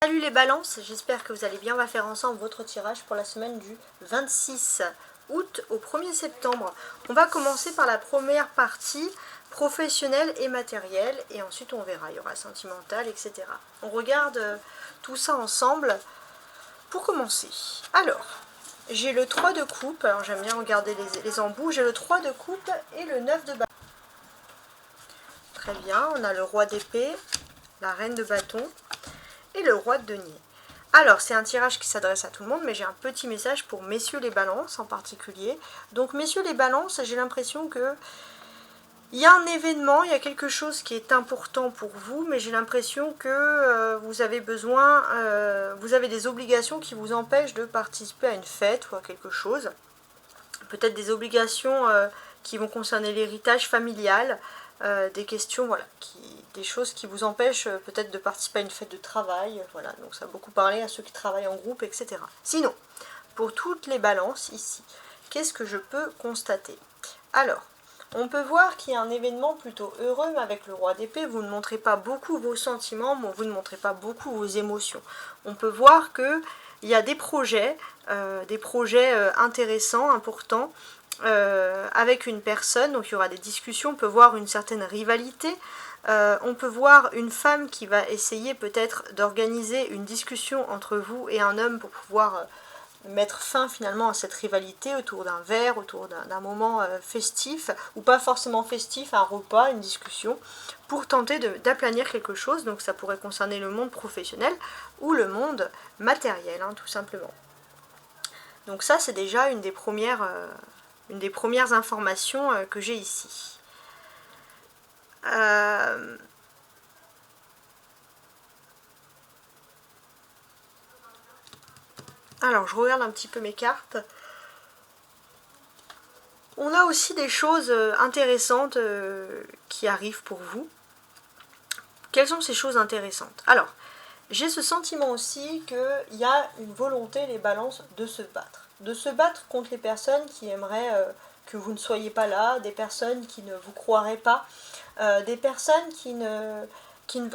Salut les balances, j'espère que vous allez bien. On va faire ensemble votre tirage pour la semaine du 26 août au 1er septembre. On va commencer par la première partie, professionnelle et matérielle, et ensuite on verra, il y aura sentimental, etc. On regarde tout ça ensemble pour commencer. Alors, j'ai le 3 de coupe, alors j'aime bien regarder les embouts, j'ai le 3 de coupe et le 9 de bâton. Très bien, on a le roi d'épée, la reine de bâton et le roi de denier. Alors, c'est un tirage qui s'adresse à tout le monde, mais j'ai un petit message pour messieurs les balances en particulier. Donc, messieurs les balances, j'ai l'impression que il y a un événement, il y a quelque chose qui est important pour vous, mais j'ai l'impression que vous avez besoin, vous avez des obligations qui vous empêchent de participer à une fête ou à quelque chose. Peut-être des obligations qui vont concerner l'héritage familial, des questions, voilà, des choses qui vous empêchent peut-être de participer à une fête de travail, voilà, donc ça a beaucoup parlé à ceux qui travaillent en groupe, etc. Sinon, pour toutes les balances ici, qu'est-ce que je peux constater? Alors, on peut voir qu'il y a un événement plutôt heureux, mais avec le roi d'épée, vous ne montrez pas beaucoup vos sentiments, vous ne montrez pas beaucoup vos émotions. On peut voir qu'il y a des projets intéressants, importants, avec une personne, donc il y aura des discussions, on peut voir une certaine rivalité, on peut voir une femme qui va essayer peut-être d'organiser une discussion entre vous et un homme pour pouvoir mettre fin finalement à cette rivalité autour d'un verre, autour d'un moment festif, ou pas forcément festif, un repas, une discussion, pour tenter d'aplanir quelque chose. Donc ça pourrait concerner le monde professionnel ou le monde matériel, hein, tout simplement. Donc ça, c'est déjà une des premières informations que j'ai ici. Alors, je regarde un petit peu mes cartes. On a aussi des choses intéressantes qui arrivent pour vous. Quelles sont ces choses intéressantes? Alors, j'ai ce sentiment aussi qu'il y a une volonté, les balances, de se battre. De se battre contre les personnes qui aimeraient que vous ne soyez pas là, des personnes qui ne vous croiraient pas, des personnes qui ne...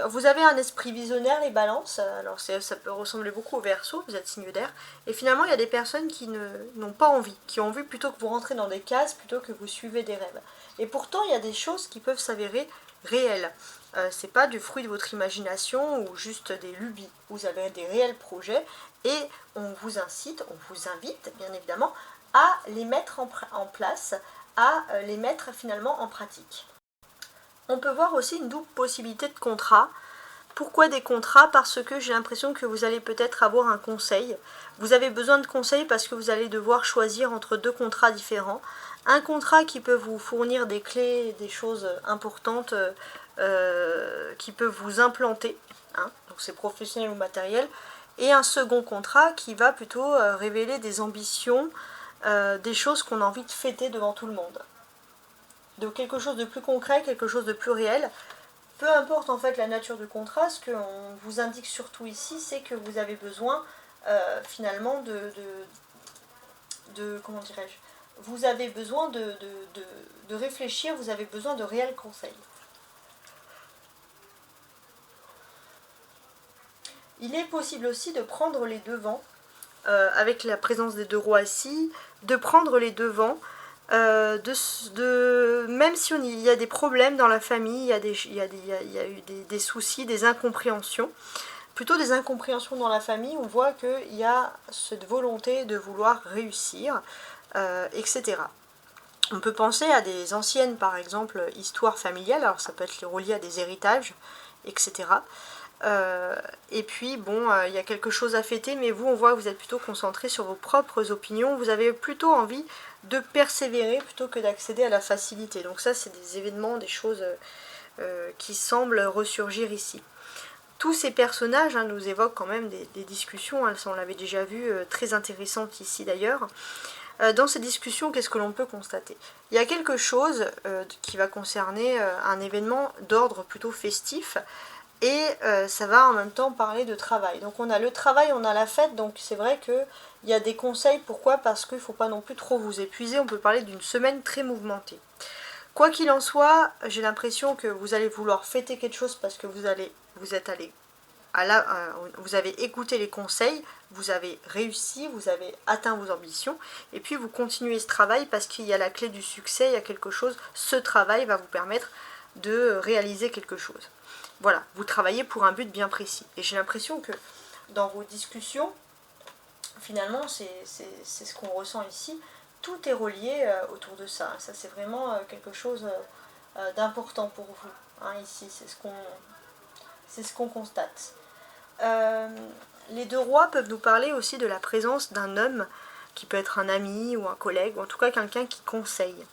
Vous avez un esprit visionnaire, les balances, alors ça peut ressembler beaucoup au Verseau, vous êtes signe d'air, et finalement il y a des personnes qui n'ont pas envie, qui ont envie plutôt que vous rentrez dans des cases, plutôt que vous suivez des rêves. Et pourtant il y a des choses qui peuvent s'avérer réelles. C'est pas du fruit de votre imagination ou juste des lubies. Vous avez des réels projets et on vous incite, on vous invite bien évidemment à les mettre en place, à les mettre finalement en pratique. On peut voir aussi une double possibilité de contrat. Pourquoi des contrats? Parce que j'ai l'impression que vous allez peut-être avoir un conseil. Vous avez besoin de conseils parce que vous allez devoir choisir entre deux contrats différents. Un contrat qui peut vous fournir des clés, des choses importantes qui peuvent vous implanter, hein, donc c'est professionnel ou matériel. Et un second contrat qui va plutôt révéler des ambitions, des choses qu'on a envie de fêter devant tout le monde. De quelque chose de plus concret, quelque chose de plus réel. Peu importe en fait la nature du contrat, ce qu'on vous indique surtout ici, c'est que vous avez besoin finalement comment dirais-je, vous avez besoin de réfléchir, vous avez besoin de réels conseils. Il est possible aussi de prendre les devants, avec la présence des deux rois ici, de prendre les devants, même si il y a des problèmes dans la famille, il y a eu des soucis, des incompréhensions, plutôt des incompréhensions dans la famille, on voit qu'il y a cette volonté de vouloir réussir, etc. On peut penser à des anciennes, par exemple, histoires familiales, alors ça peut être relié à des héritages, etc. Et puis bon, il y a quelque chose à fêter, mais vous, on voit que vous êtes plutôt concentré sur vos propres opinions, vous avez plutôt envie de persévérer plutôt que d'accéder à la facilité. Donc ça, c'est des événements, des choses qui semblent ressurgir ici. Tous ces personnages nous évoquent quand même des discussions, hein, on l'avait déjà vu, très intéressantes ici d'ailleurs. Dans ces discussions, qu'est-ce que l'on peut constater? Il y a quelque chose qui va concerner un événement d'ordre plutôt festif, et ça va en même temps parler de travail. Donc on a le travail, on a la fête, donc c'est vrai qu'il y a des conseils. Pourquoi? Parce qu'il ne faut pas non plus trop vous épuiser, on peut parler d'une semaine très mouvementée. Quoi qu'il en soit, j'ai l'impression que vous allez vouloir fêter quelque chose parce que vous êtes allé vous avez écouté les conseils, vous avez réussi, vous avez atteint vos ambitions, et puis vous continuez ce travail parce qu'il y a la clé du succès, il y a quelque chose, ce travail va vous permettre de réaliser quelque chose. Voilà, vous travaillez pour un but bien précis. Et j'ai l'impression que dans vos discussions, finalement, c'est ce qu'on ressent ici, tout est relié autour de ça. Ça, c'est vraiment quelque chose d'important pour vous, hein, ici, c'est ce qu'on constate. Les deux rois peuvent nous parler aussi de la présence d'un homme qui peut être un ami ou un collègue, ou en tout cas quelqu'un qui conseille.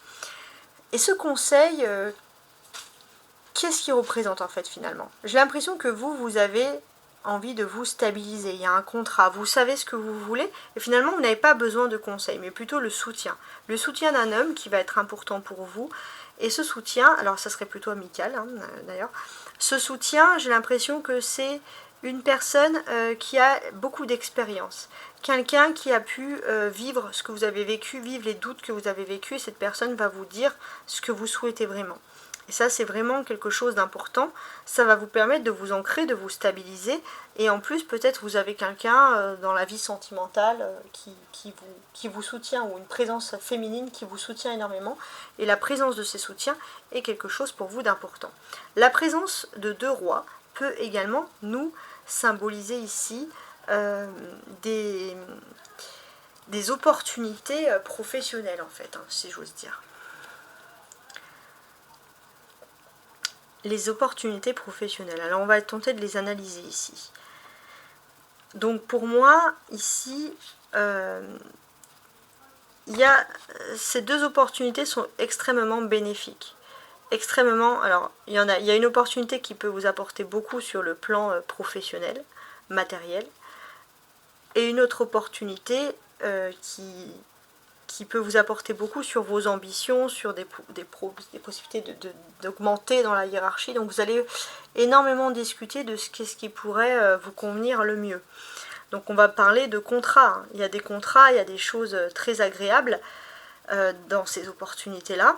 Et ce conseil, qu'est-ce qu'il représente en fait finalement? J'ai l'impression que vous avez envie de vous stabiliser, il y a un contrat, vous savez ce que vous voulez, et finalement vous n'avez pas besoin de conseils, mais plutôt le soutien. Le soutien d'un homme qui va être important pour vous, et ce soutien, alors ça serait plutôt amical hein, d'ailleurs, ce soutien, j'ai l'impression que c'est une personne qui a beaucoup d'expérience, quelqu'un qui a pu vivre ce que vous avez vécu, vivre les doutes que vous avez vécu, et cette personne va vous dire ce que vous souhaitez vraiment. Et ça, c'est vraiment quelque chose d'important. Ça va vous permettre de vous ancrer, de vous stabiliser. Et en plus, peut-être vous avez quelqu'un dans la vie sentimentale qui vous soutient, ou une présence féminine qui vous soutient énormément. Et la présence de ces soutiens est quelque chose pour vous d'important. La présence de deux rois peut également nous symboliser ici des opportunités professionnelles, en fait, hein, si j'ose dire. Les opportunités professionnelles. Alors on va tenter de les analyser ici. Donc pour moi, ici, ces deux opportunités sont extrêmement bénéfiques. Extrêmement, alors il y a une opportunité qui peut vous apporter beaucoup sur le plan professionnel, matériel, et une autre opportunité qui peut vous apporter beaucoup sur vos ambitions, sur des possibilités d'augmenter dans la hiérarchie. Donc vous allez énormément discuter de ce qui pourrait vous convenir le mieux. Donc on va parler de contrats. Hein. Il y a des contrats, il y a des choses très agréables dans ces opportunités-là.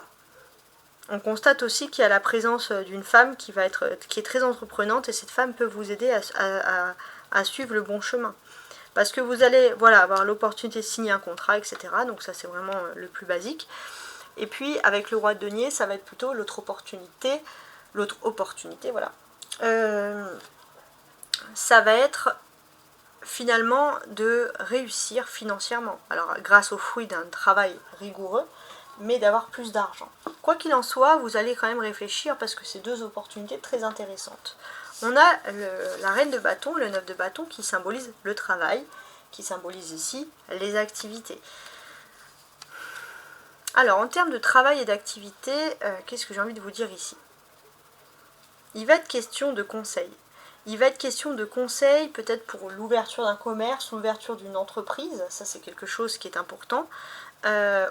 On constate aussi qu'il y a la présence d'une femme qui est très entreprenante, et cette femme peut vous aider à suivre le bon chemin. Parce que vous allez avoir l'opportunité de signer un contrat, etc. Donc ça, c'est vraiment le plus basique. Et puis, avec le roi de denier, ça va être plutôt l'autre opportunité, voilà. Ça va être finalement de réussir financièrement. Alors, grâce au fruit d'un travail rigoureux, mais d'avoir plus d'argent. Quoi qu'il en soit, vous allez quand même réfléchir parce que c'est deux opportunités très intéressantes. On a la reine de bâton, le 9 de bâton qui symbolise le travail, qui symbolise ici les activités. Alors en termes de travail et d'activité, qu'est-ce que j'ai envie de vous dire ici? Il va être question de conseils. Il va être question de conseils peut-être pour l'ouverture d'un commerce, l'ouverture d'une entreprise, ça c'est quelque chose qui est important.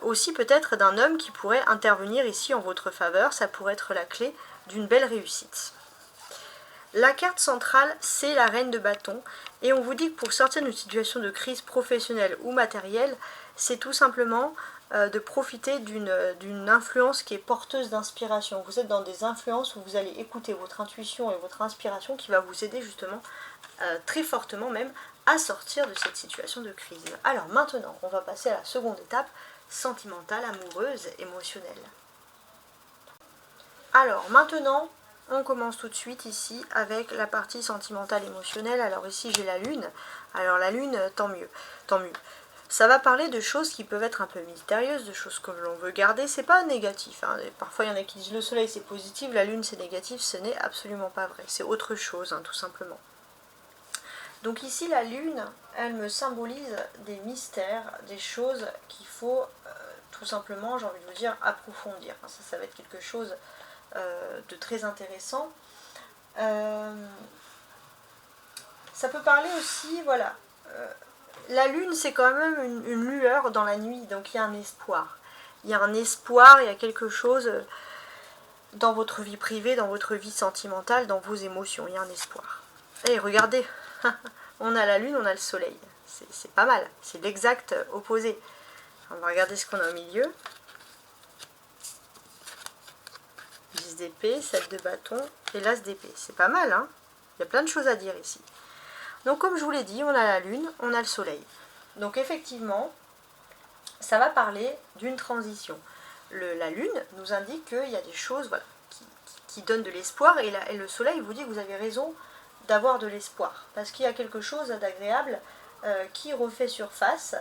Aussi peut-être d'un homme qui pourrait intervenir ici en votre faveur, ça pourrait être la clé d'une belle réussite. La carte centrale, c'est la reine de bâton, et on vous dit que pour sortir d'une situation de crise professionnelle ou matérielle, c'est tout simplement de profiter d'une influence qui est porteuse d'inspiration. Vous êtes dans des influences où vous allez écouter votre intuition et votre inspiration qui va vous aider justement très fortement même à sortir de cette situation de crise. Alors maintenant, on va passer à la seconde étape, sentimentale, amoureuse, émotionnelle. Alors maintenant, on commence tout de suite ici avec la partie sentimentale émotionnelle. Alors ici j'ai la lune. Alors la lune, tant mieux, tant mieux. Ça va parler de choses qui peuvent être un peu mystérieuses, de choses que l'on veut garder. C'est pas négatif. Hein. Parfois il y en a qui disent le soleil c'est positif, la lune c'est négatif. Ce n'est absolument pas vrai. C'est autre chose, hein, tout simplement. Donc ici la lune, elle me symbolise des mystères, des choses qu'il faut tout simplement, j'ai envie de vous dire, approfondir. Ça va être quelque chose de très intéressant. Ça peut parler aussi, voilà, la lune c'est quand même une lueur dans la nuit, donc il y a un espoir. Il y a un espoir, il y a quelque chose dans votre vie privée, dans votre vie sentimentale, dans vos émotions, il y a un espoir. Et regardez, on a la lune, on a le soleil, c'est pas mal, c'est l'exact opposé. On va regarder ce qu'on a au milieu. 10 d'épée, 7 de bâton et l'as d'épée. C'est pas mal, hein? Il y a plein de choses à dire ici. Donc comme je vous l'ai dit, on a la lune, on a le soleil. Donc effectivement, ça va parler d'une transition. La lune nous indique qu'il y a des choses voilà, qui donnent de l'espoir, et le soleil vous dit que vous avez raison d'avoir de l'espoir, parce qu'il y a quelque chose d'agréable qui refait surface.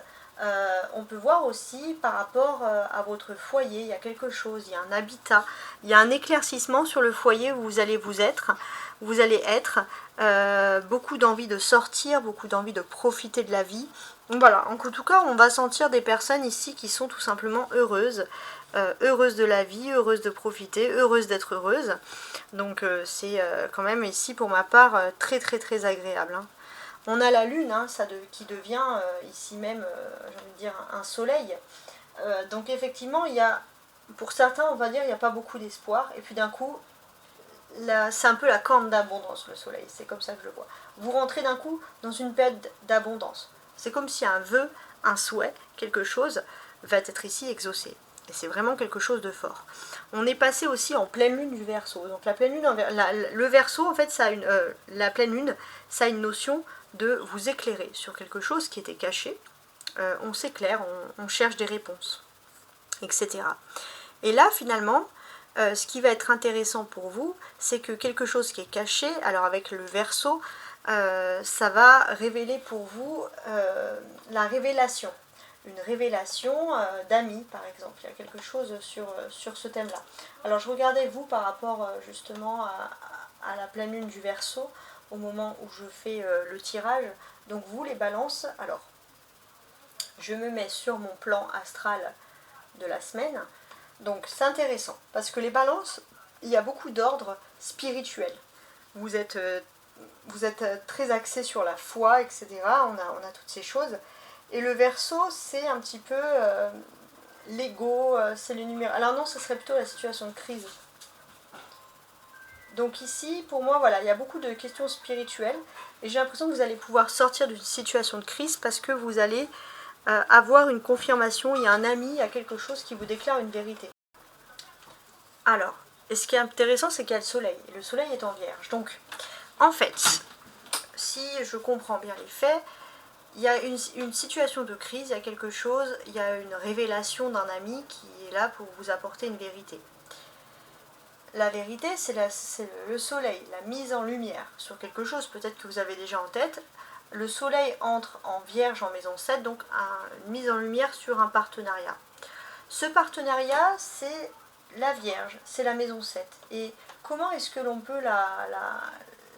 On peut voir aussi par rapport à votre foyer, il y a quelque chose, il y a un habitat, il y a un éclaircissement sur le foyer où vous allez être, beaucoup d'envie de sortir, beaucoup d'envie de profiter de la vie. Donc voilà, en tout cas on va sentir des personnes ici qui sont tout simplement heureuses, heureuses de la vie, heureuses de profiter, heureuses d'être heureuses. Donc c'est quand même ici pour ma part très très très agréable, hein. On a la lune qui devient ici même, j'ai envie de dire, un soleil. Donc effectivement, il y a, pour certains, on va dire, il n'y a pas beaucoup d'espoir. Et puis d'un coup, c'est un peu la corne d'abondance, le soleil. C'est comme ça que je le vois. Vous rentrez d'un coup dans une période d'abondance. C'est comme si un vœu, un souhait, quelque chose va être ici exaucé. Et c'est vraiment quelque chose de fort. On est passé aussi en pleine lune du Verseau. Donc la pleine lune, le Verseau, en fait, la pleine lune, ça a une notion de vous éclairer sur quelque chose qui était caché. On s'éclaire, on cherche des réponses, etc. Et là, finalement, ce qui va être intéressant pour vous, c'est que quelque chose qui est caché, alors avec le Verseau, ça va révéler pour vous la révélation. Une révélation d'amis, par exemple. Il y a quelque chose sur ce thème-là. Alors, je regardais vous par rapport justement à la pleine lune du Verseau, au moment où je fais le tirage. Donc vous, les balances, alors, je me mets sur mon plan astral de la semaine. Donc c'est intéressant, parce que les balances, il y a beaucoup d'ordre spirituel. Vous êtes très axé sur la foi, etc. On a toutes ces choses. Et le Verseau, c'est un petit peu l'ego, c'est les numéros. Alors non, ce serait plutôt la situation de crise. Donc ici, pour moi, voilà, il y a beaucoup de questions spirituelles. Et j'ai l'impression que vous allez pouvoir sortir d'une situation de crise parce que vous allez avoir une confirmation. Il y a un ami, il y a quelque chose qui vous déclare une vérité. Alors, et ce qui est intéressant, c'est qu'il y a le soleil. Et le soleil est en Vierge. Donc, en fait, si je comprends bien les faits, il y a une situation de crise, il y a quelque chose, il y a une révélation d'un ami qui est là pour vous apporter une vérité. La vérité, c'est le soleil, la mise en lumière sur quelque chose, peut-être que vous avez déjà en tête. Le soleil entre en Vierge en maison 7, donc une mise en lumière sur un partenariat. Ce partenariat, c'est la Vierge, c'est la maison 7. Et comment est-ce que l'on peut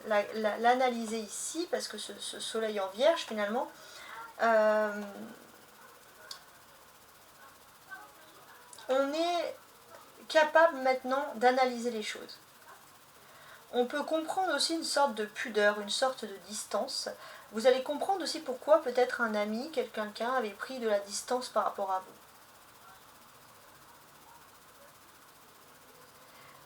l'analyser ici? Parce que ce soleil en Vierge, finalement, on est capable maintenant d'analyser les choses. On peut comprendre aussi une sorte de pudeur, une sorte de distance. Vous allez comprendre aussi pourquoi peut-être un ami, quelqu'un avait pris de la distance par rapport à vous.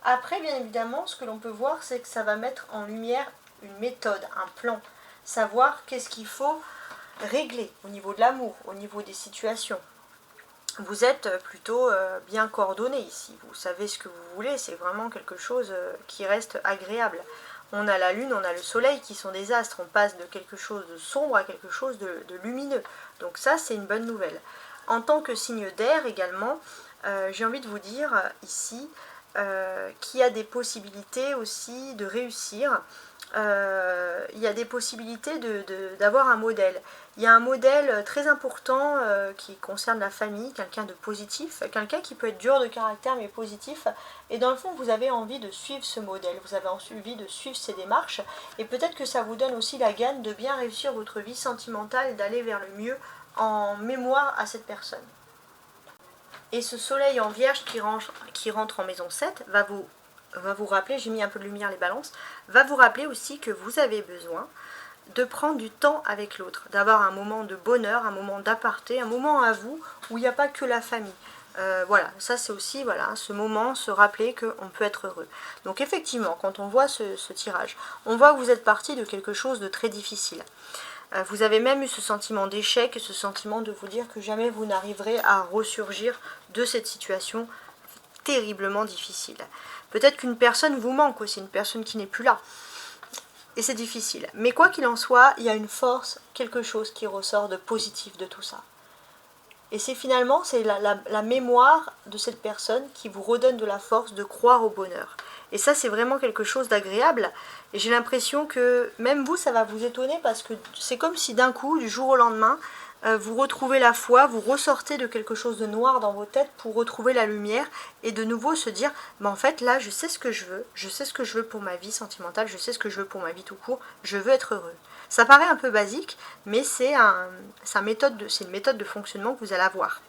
Après, bien évidemment, ce que l'on peut voir, c'est que ça va mettre en lumière une méthode, un plan. Savoir qu'est-ce qu'il faut régler au niveau de l'amour, au niveau des situations. Vous êtes plutôt bien coordonné ici, vous savez ce que vous voulez, c'est vraiment quelque chose qui reste agréable. On a la lune, on a le soleil qui sont des astres, on passe de quelque chose de sombre à quelque chose de lumineux. Donc ça, c'est une bonne nouvelle. En tant que signe d'air également, j'ai envie de vous dire ici qu'il y a des possibilités aussi de réussir. Il y a des possibilités d'avoir un modèle. Il y a un modèle très important qui concerne la famille, quelqu'un de positif, quelqu'un qui peut être dur de caractère mais positif. Et dans le fond, vous avez envie de suivre ce modèle, vous avez envie de suivre ces démarches. Et peut-être que ça vous donne aussi la gagne de bien réussir votre vie sentimentale et d'aller vers le mieux en mémoire à cette personne. Et ce soleil en Vierge qui rentre en maison 7 va vous rappeler, j'ai mis un peu de lumière les balances, va vous rappeler aussi que vous avez besoin de prendre du temps avec l'autre, d'avoir un moment de bonheur, un moment d'aparté, un moment à vous où il n'y a pas que la famille. Voilà, ça c'est aussi ce moment, se rappeler qu'on peut être heureux. Donc effectivement, quand on voit ce tirage, on voit que vous êtes parti de quelque chose de très difficile. Vous avez même eu ce sentiment d'échec, ce sentiment de vous dire que jamais vous n'arriverez à ressurgir de cette situation terriblement difficile. Peut-être qu'une personne vous manque aussi, une personne qui n'est plus là. et c'est difficile. Mais quoi qu'il en soit, il y a une force, quelque chose qui ressort de positif de tout ça. Et c'est finalement la mémoire de cette personne qui vous redonne de la force de croire au bonheur. Et ça, c'est vraiment quelque chose d'agréable. Et j'ai l'impression que même vous, ça va vous étonner parce que c'est comme si d'un coup, du jour au lendemain, vous retrouvez la foi, vous ressortez de quelque chose de noir dans vos têtes pour retrouver la lumière et de nouveau se dire, mais en fait là je sais ce que je sais ce que je veux pour ma vie sentimentale, je sais ce que je veux pour ma vie tout court, je veux être heureux. Ça paraît un peu basique, mais c'est une méthode de fonctionnement que vous allez avoir.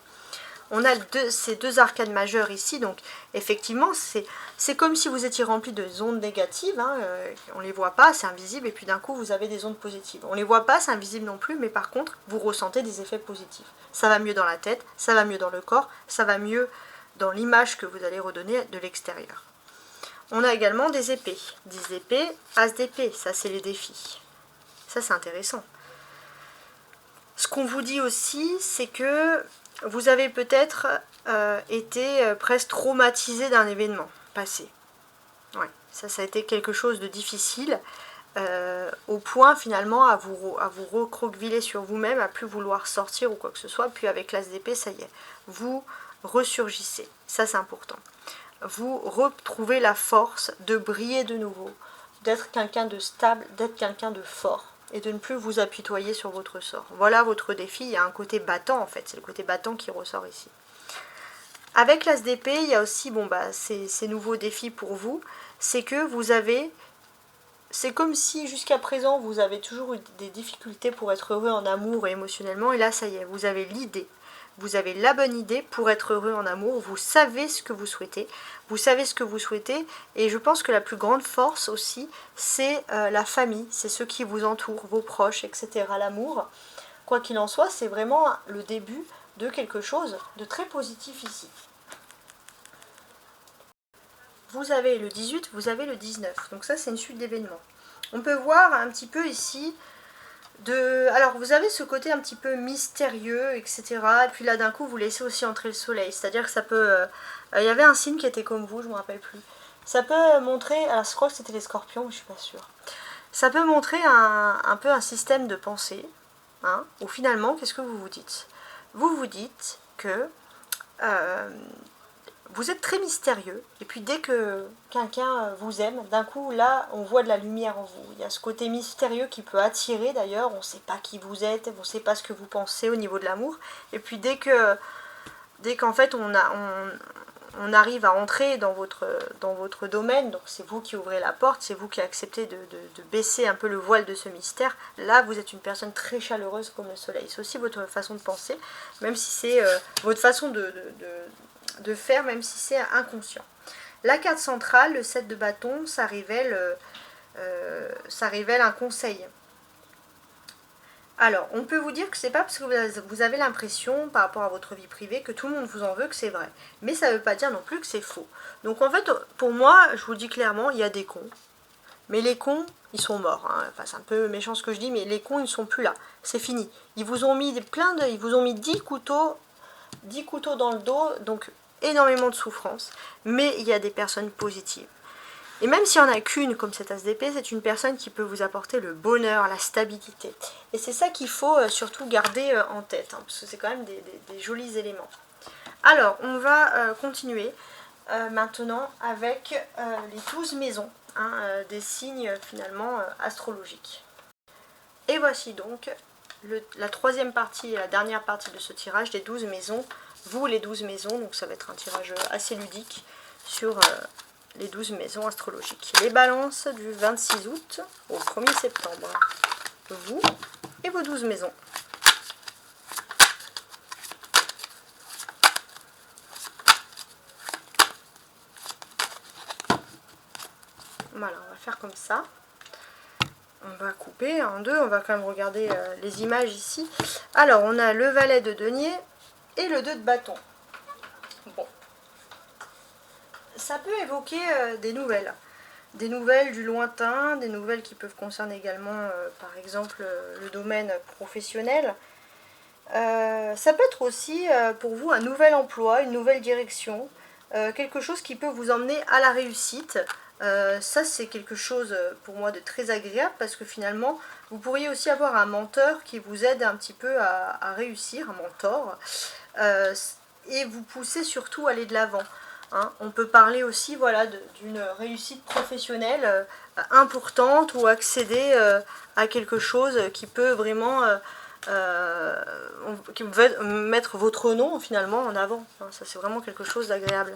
On a ces deux arcades majeures ici, donc effectivement c'est comme si vous étiez rempli de ondes négatives, hein, on ne les voit pas, c'est invisible, et puis d'un coup vous avez des ondes positives. On ne les voit pas, c'est invisible non plus, mais par contre vous ressentez des effets positifs. Ça va mieux dans la tête, ça va mieux dans le corps, ça va mieux dans l'image que vous allez redonner de l'extérieur. On a également des épées, 10 épées, as d'épée, ça c'est les défis. Ça c'est intéressant. Ce qu'on vous dit aussi, c'est que vous avez peut-être été presque traumatisé d'un événement passé. Ouais, ça a été quelque chose de difficile, au point finalement à vous recroqueviller sur vous-même, à plus vouloir sortir ou quoi que ce soit, puis avec l'as d'épée, ça y est, vous ressurgissez. Ça c'est important. Vous retrouvez la force de briller de nouveau, d'être quelqu'un de stable, d'être quelqu'un de fort. Et de ne plus vous apitoyer sur votre sort. Voilà votre défi, il y a un côté battant en fait, c'est le côté battant qui ressort ici. Avec l'as d'épée, il y a aussi ces nouveaux défis pour vous, c'est que vous avez, c'est comme si jusqu'à présent vous avez toujours eu des difficultés pour être heureux en amour et émotionnellement, et là ça y est, vous avez l'idée. Vous avez la bonne idée pour être heureux en amour, vous savez ce que vous souhaitez, et je pense que la plus grande force aussi, c'est la famille, c'est ceux qui vous entourent, vos proches, etc. L'amour, quoi qu'il en soit, c'est vraiment le début de quelque chose de très positif ici. Vous avez le 18, vous avez le 19, donc ça c'est une suite d'événements. On peut voir un petit peu ici, alors vous avez ce côté un petit peu mystérieux, etc. Et puis là d'un coup vous laissez aussi entrer le soleil. C'est-à-dire que ça peut... il y avait un signe qui était comme vous, je ne me rappelle plus. Ça peut montrer... Alors je crois que c'était les scorpions, mais je ne suis pas sûre. Ça peut montrer un peu un système de pensée. Hein, où finalement, qu'est-ce que vous vous dites? Vous vous dites que... vous êtes très mystérieux, et puis dès que quelqu'un vous aime, d'un coup, là, on voit de la lumière en vous. Il y a ce côté mystérieux qui peut attirer, d'ailleurs, on ne sait pas qui vous êtes, on ne sait pas ce que vous pensez au niveau de l'amour, et puis dès qu'en fait, on arrive à entrer dans votre domaine, donc c'est vous qui ouvrez la porte, c'est vous qui acceptez de baisser un peu le voile de ce mystère, là, vous êtes une personne très chaleureuse comme le soleil. C'est aussi votre façon de penser, même si c'est votre façon de faire, même si c'est inconscient. La carte centrale, le 7 de bâton, ça révèle un conseil. Alors, on peut vous dire que c'est pas parce que vous avez l'impression, par rapport à votre vie privée, que tout le monde vous en veut, que c'est vrai. Mais ça ne veut pas dire non plus que c'est faux. Donc en fait, pour moi, je vous dis clairement, il y a des cons. Mais les cons, ils sont morts. Hein. Enfin, c'est un peu méchant ce que je dis, mais les cons, ils ne sont plus là. C'est fini. Ils vous ont mis ils vous ont mis 10 couteaux dans le dos, donc énormément de souffrance, mais il y a des personnes positives. Et même s'il n'y en a qu'une comme cette as d'épée, c'est une personne qui peut vous apporter le bonheur, la stabilité. Et c'est ça qu'il faut surtout garder en tête, hein, parce que c'est quand même des jolis éléments. Alors, on va continuer maintenant avec les 12 maisons, hein, des signes finalement astrologiques. Et voici donc la troisième partie et la dernière partie de ce tirage des 12 maisons. Vous, les 12 maisons, donc ça va être un tirage assez ludique sur les 12 maisons astrologiques. Les balances du 26 août au 1er septembre. Vous et vos 12 maisons. Voilà, on va faire comme ça. On va couper en deux, on va quand même regarder les images ici. Alors, on a le valet de denier et le 2 de bâton. Bon. Ça peut évoquer des nouvelles. Des nouvelles du lointain, des nouvelles qui peuvent concerner également, par exemple, le domaine professionnel. Ça peut être aussi pour vous un nouvel emploi, une nouvelle direction, quelque chose qui peut vous emmener à la réussite, Ça c'est quelque chose pour moi de très agréable parce que finalement vous pourriez aussi avoir un menteur qui vous aide un petit peu à réussir, un mentor, et vous pousser surtout à aller de l'avant. Hein. On peut parler aussi voilà, d'une réussite professionnelle importante ou accéder à quelque chose qui peut vraiment qui veut mettre votre nom finalement en avant. Hein. Ça c'est vraiment quelque chose d'agréable.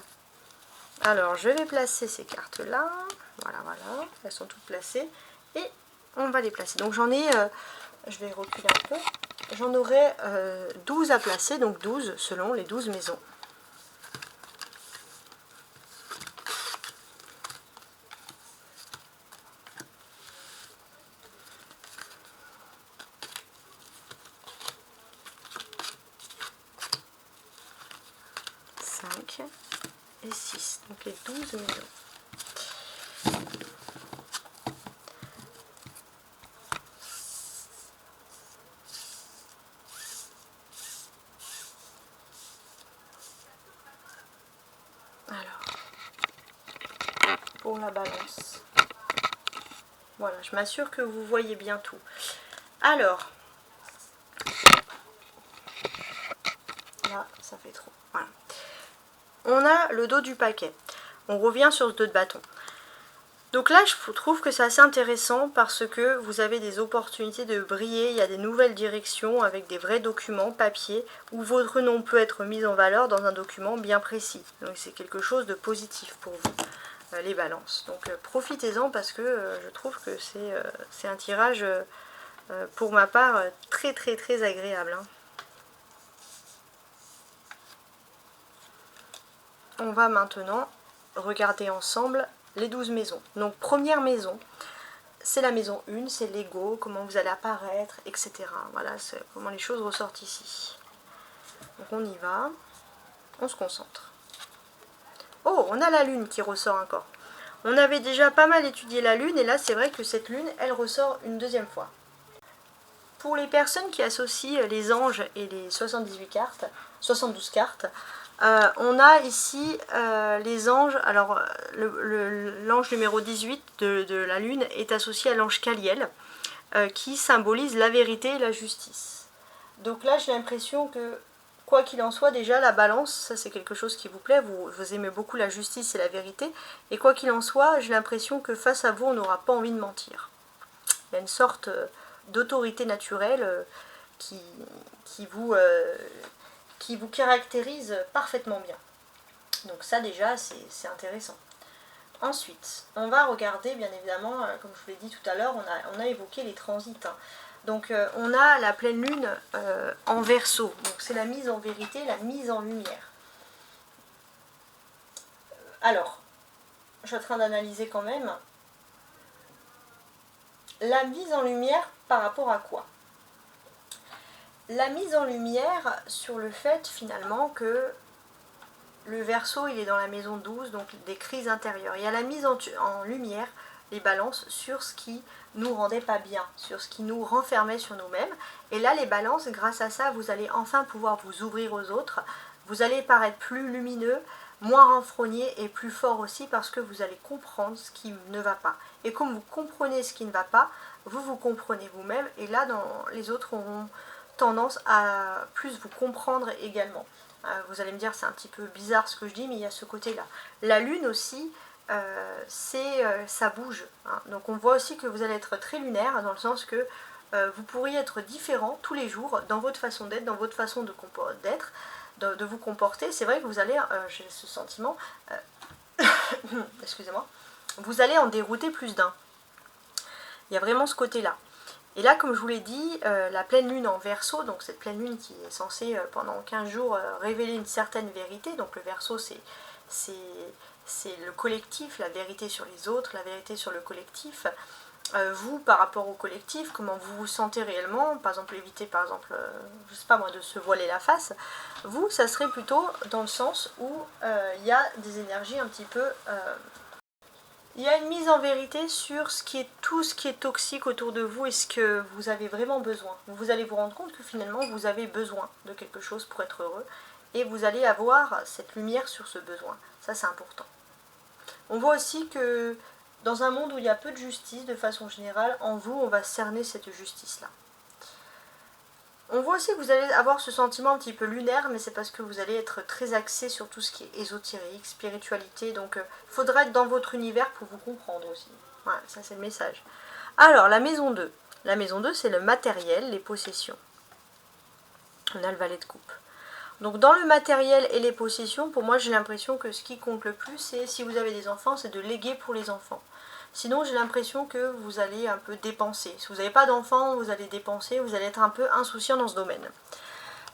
Alors je vais placer ces cartes là, voilà, elles sont toutes placées et on va les placer. Donc j'en ai, je vais reculer un peu, j'en aurai 12 à placer, donc 12 selon les 12 maisons. Et 6, donc les 12 maisons. Alors, pour la balance. Voilà, je m'assure que vous voyez bien tout. Alors, là, ça fait trop. Voilà. On a le dos du paquet. On revient sur ce dos de bâton. Donc là, je trouve que c'est assez intéressant parce que vous avez des opportunités de briller, il y a des nouvelles directions avec des vrais documents papier où votre nom peut être mis en valeur dans un document bien précis. Donc c'est quelque chose de positif pour vous, les balances. Donc profitez-en parce que je trouve que c'est un tirage, pour ma part, très très très agréable. Hein. On va maintenant regarder ensemble les 12 maisons. Donc première maison, c'est la maison 1, c'est l'ego, comment vous allez apparaître, etc. Voilà comment les choses ressortent ici. Donc on y va, on se concentre. Oh, on a la lune qui ressort encore. On avait déjà pas mal étudié la lune et là c'est vrai que cette lune, elle ressort une deuxième fois. Pour les personnes qui associent les anges et les 78 cartes, 72 cartes, on a ici les anges. Alors l'ange numéro 18 de la lune est associé à l'ange Caliel, qui symbolise la vérité et la justice. Donc là j'ai l'impression que quoi qu'il en soit, déjà la balance, ça c'est quelque chose qui vous plaît, vous aimez beaucoup la justice et la vérité, et quoi qu'il en soit, j'ai l'impression que face à vous on n'aura pas envie de mentir. Il y a une sorte d'autorité naturelle qui vous caractérise parfaitement bien. Donc ça déjà c'est intéressant. Ensuite, on va regarder bien évidemment, comme je vous l'ai dit tout à l'heure, on a évoqué les transits. Hein. Donc on a la pleine lune en Verseau, donc c'est la mise en vérité, la mise en lumière. Alors, je suis en train d'analyser quand même. La mise en lumière par rapport à quoi? La mise en lumière sur le fait finalement que le Verseau il est dans la maison 12, donc des crises intérieures. Il y a la mise en lumière, les balances, sur ce qui nous rendait pas bien, sur ce qui nous renfermait sur nous-mêmes. Et là les balances, grâce à ça, vous allez enfin pouvoir vous ouvrir aux autres. Vous allez paraître plus lumineux, moins renfrogné et plus fort aussi parce que vous allez comprendre ce qui ne va pas. Et comme vous comprenez ce qui ne va pas, vous vous comprenez vous-même et là les autres auront tendance à plus vous comprendre également. Vous allez me dire c'est un petit peu bizarre ce que je dis, mais il y a ce côté-là. La lune aussi, ça bouge. Hein. Donc on voit aussi que vous allez être très lunaire dans le sens que vous pourriez être différent tous les jours dans votre façon d'être, dans votre façon d'être, de vous comporter. C'est vrai que vous allez, j'ai ce sentiment, excusez-moi, vous allez en dérouter plus d'un. Il y a vraiment ce côté-là. Et là, comme je vous l'ai dit, la pleine lune en Verseau, donc cette pleine lune qui est censée pendant 15 jours révéler une certaine vérité, donc le Verseau c'est le collectif, la vérité sur les autres, la vérité sur le collectif. Vous, par rapport au collectif, comment vous vous sentez réellement, par exemple éviter par exemple, je sais pas moi, de se voiler la face, vous, ça serait plutôt dans le sens où il y a des énergies un petit peu... il y a une mise en vérité sur tout ce qui est toxique autour de vous et ce que vous avez vraiment besoin. Vous allez vous rendre compte que finalement vous avez besoin de quelque chose pour être heureux et vous allez avoir cette lumière sur ce besoin. Ça c'est important. On voit aussi que dans un monde où il y a peu de justice, de façon générale, en vous, on va cerner cette justice-là. On voit aussi que vous allez avoir ce sentiment un petit peu lunaire, mais c'est parce que vous allez être très axé sur tout ce qui est ésotérique, spiritualité, donc il faudra être dans votre univers pour vous comprendre aussi. Voilà, ça c'est le message. Alors, la maison 2. La maison 2, c'est le matériel, les possessions. On a le valet de coupe. Donc dans le matériel et les possessions, pour moi j'ai l'impression que ce qui compte le plus, c'est si vous avez des enfants, c'est de léguer pour les enfants. Sinon j'ai l'impression que vous allez un peu dépenser. Si vous n'avez pas d'enfants, vous allez dépenser, vous allez être un peu insouciant dans ce domaine.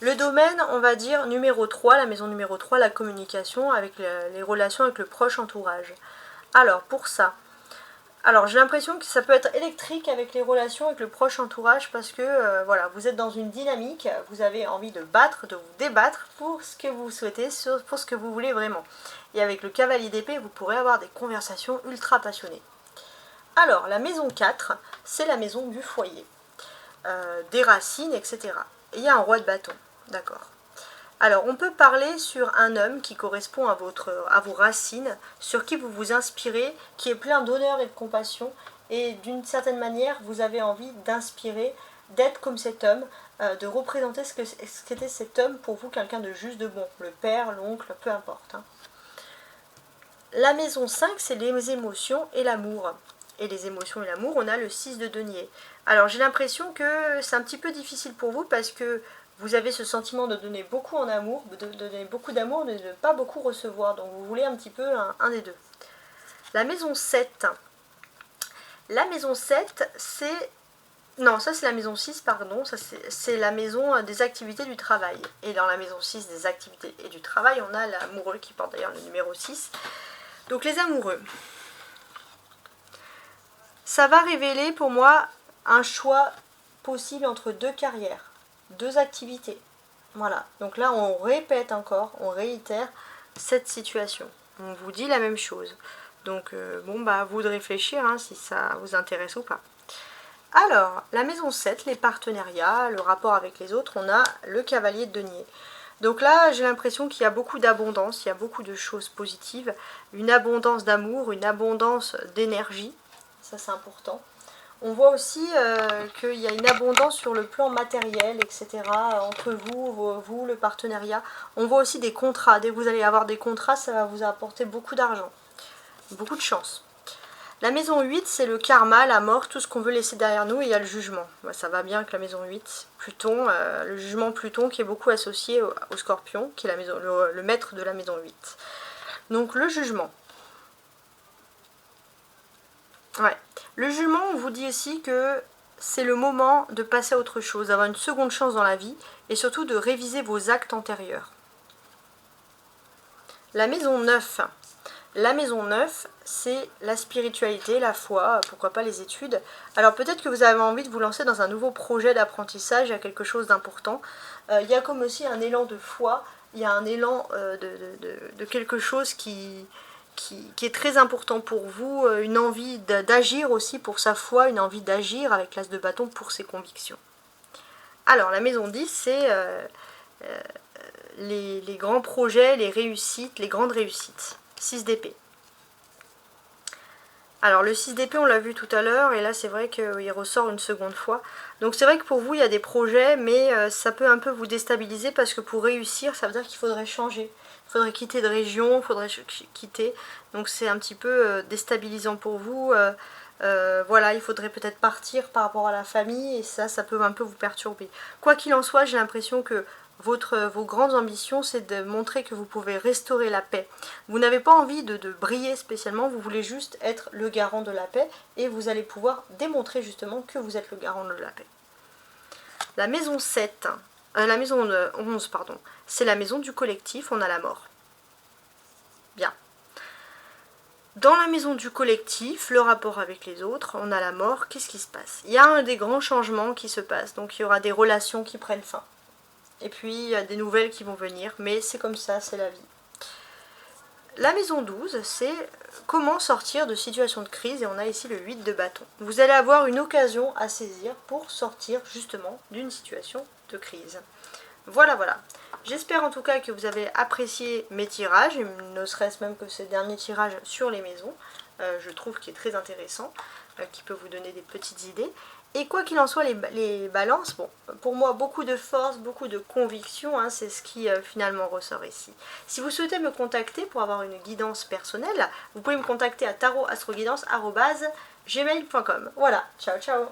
Le domaine, on va dire numéro 3, la maison numéro 3, la communication avec les relations avec le proche entourage. Alors pour ça, j'ai l'impression que ça peut être électrique avec les relations avec le proche entourage parce que voilà, vous êtes dans une dynamique, vous avez envie de battre, de vous débattre pour ce que vous souhaitez, pour ce que vous voulez vraiment. Et avec le cavalier d'épée, vous pourrez avoir des conversations ultra passionnées. Alors, la maison 4, c'est la maison du foyer, des racines, etc. Et il y a un roi de bâton, d'accord. Alors, on peut parler sur un homme qui correspond à vos racines, sur qui vous vous inspirez, qui est plein d'honneur et de compassion, et d'une certaine manière, vous avez envie d'inspirer, d'être comme cet homme, de représenter ce qu'était cet homme pour vous, quelqu'un de juste, de bon, le père, l'oncle, peu importe. Hein. La maison 5, c'est les émotions et l'amour. Et les émotions et l'amour, on a le 6 de denier. Alors, j'ai l'impression que c'est un petit peu difficile pour vous parce que vous avez ce sentiment de donner beaucoup en amour, de donner beaucoup d'amour, de ne pas beaucoup recevoir. Donc vous voulez un petit peu un des deux. La maison 7. La maison 7, c'est... Non, ça c'est la maison 6, pardon. Ça c'est la maison des activités du travail. Et dans la maison 6 des activités et du travail, on a l'amoureux qui porte d'ailleurs le numéro 6. Donc les amoureux. Ça va révéler pour moi un choix possible entre deux carrières. Deux activités. Voilà. Donc là, on répète encore, on réitère cette situation. On vous dit la même chose. Donc, à vous de réfléchir hein, si ça vous intéresse ou pas. Alors, la maison 7, les partenariats, le rapport avec les autres, on a le cavalier de denier. Donc là, j'ai l'impression qu'il y a beaucoup d'abondance, il y a beaucoup de choses positives, une abondance d'amour, une abondance d'énergie. Ça, c'est important. On voit aussi qu'il y a une abondance sur le plan matériel, etc. Entre vous, le partenariat. On voit aussi des contrats. Dès que vous allez avoir des contrats, ça va vous apporter beaucoup d'argent. Beaucoup de chance. La maison 8, c'est le karma, la mort, tout ce qu'on veut laisser derrière nous. Et il y a le jugement. Ça va bien avec la maison 8. Pluton, le jugement Pluton qui est beaucoup associé au Scorpion, qui est le maître de la maison 8. Donc le jugement. Ouais. Le jugement, on vous dit aussi que c'est le moment de passer à autre chose, d'avoir une seconde chance dans la vie et surtout de réviser vos actes antérieurs. La maison 9. La maison 9, c'est la spiritualité, la foi, pourquoi pas les études. Alors peut-être que vous avez envie de vous lancer dans un nouveau projet d'apprentissage, il y a quelque chose d'important. Il y a comme aussi un élan de foi, il y a un élan de quelque chose qui est très important pour vous, une envie d'agir aussi pour sa foi, une envie d'agir avec l'as de bâton pour ses convictions. Alors la maison 10, c'est les grands projets, les réussites, les grandes réussites. 6 d'épée. Alors le 6 d'épée on l'a vu tout à l'heure et là c'est vrai qu'il ressort une seconde fois. Donc c'est vrai que pour vous il y a des projets mais ça peut un peu vous déstabiliser parce que pour réussir ça veut dire qu'il faudrait changer. Il faudrait quitter de région, il faudrait quitter. Donc c'est un petit peu déstabilisant pour vous. Voilà, il faudrait peut-être partir par rapport à la famille et ça peut un peu vous perturber. Quoi qu'il en soit, j'ai l'impression que vos grandes ambitions, c'est de montrer que vous pouvez restaurer la paix. Vous n'avez pas envie de briller spécialement, vous voulez juste être le garant de la paix et vous allez pouvoir démontrer justement que vous êtes le garant de la paix. La maison 7, la maison 11, pardon, c'est la maison du collectif, on a la mort. Bien. Dans la maison du collectif, le rapport avec les autres, on a la mort, qu'est-ce qui se passe? Il y a des grands changements qui se passent, donc il y aura des relations qui prennent fin. Et puis il y a des nouvelles qui vont venir, mais c'est comme ça, c'est la vie. La maison 12, c'est comment sortir de situations de crise, et on a ici le 8 de bâton. Vous allez avoir une occasion à saisir pour sortir justement d'une situation de crise. Voilà, voilà. J'espère en tout cas que vous avez apprécié mes tirages, ne serait-ce même que ce dernier tirage sur les maisons. Je trouve qu'il est très intéressant, qui peut vous donner des petites idées. Et quoi qu'il en soit, les balances, bon, pour moi, beaucoup de force, beaucoup de conviction, hein, c'est ce qui finalement ressort ici. Si vous souhaitez me contacter pour avoir une guidance personnelle, vous pouvez me contacter à tarotastroguidance@gmail.com. Voilà, ciao ciao.